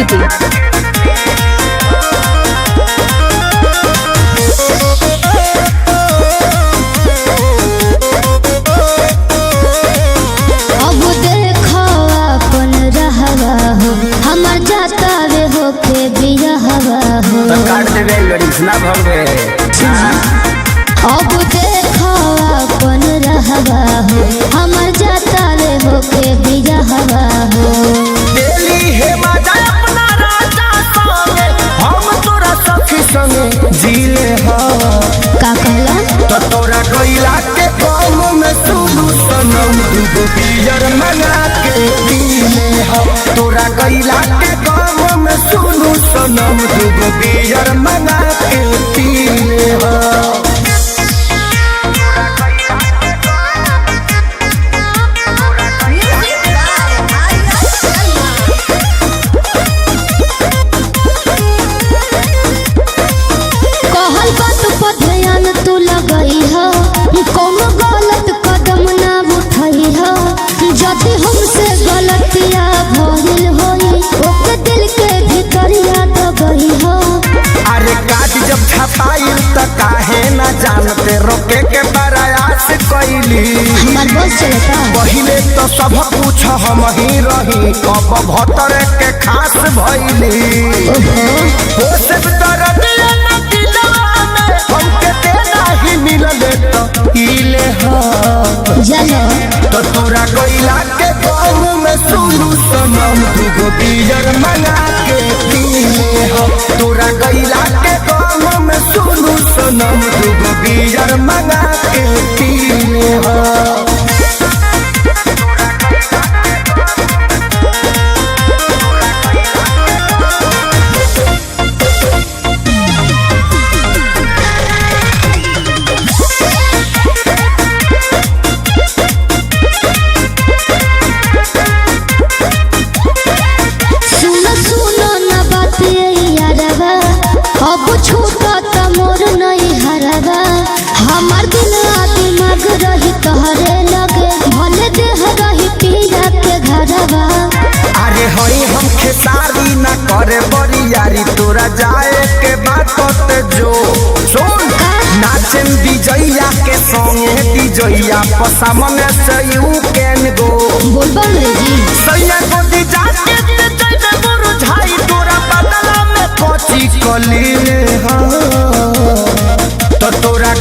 प्रस्तुति। ना भवे अब देखो अपन रहवा हो हमर जाता रे होके बिजहवा हो दिल्ली हे मजा अपना राजा संगे हम तोरा सखी संगे जीले हो का कहला तो तोरा गइला के काम में सुनु सनम दुगो बियर मंगा के पीले हो तोरा गइला के काम में सुनु सनम दुगो बियर मंगा के पीले हो जदि हमसे गलतिया भइल होई ओके दिल के भीतरिया दबई हो अरे काट जब छपाई त काहे ना जानते रोके के प्रयास कइली हमार बस चलता पहिले तो सब कुछ हम ही रही कब भतर के खास भइली ओ सब दर्दिया न दिलवा में हमके देना ही मिलले तो इले हो जानो तो तोरा गइला के गाँव में सुनु सनम दुगो बियर मंगा के पीले हो तोरा गइला के गाँव में सुनु सनम दुगो बियर मंगा के पीले हो अब छूटा त मोर नहीं हरवा हमार दिल दिमाग रही तोहरे लगे भले देह रही पिया के घरवा अरे हई हम खेसारी ना करे बड़ी यारी तोरा जाए के बात ते जो सुन नाचन विजया के संगे विजया पसामने से यू कैन गो बोलबा जी सैया को दी जाके ते जइबे गुरु झाई तोरा बदला में कोची कली हो तो तोरा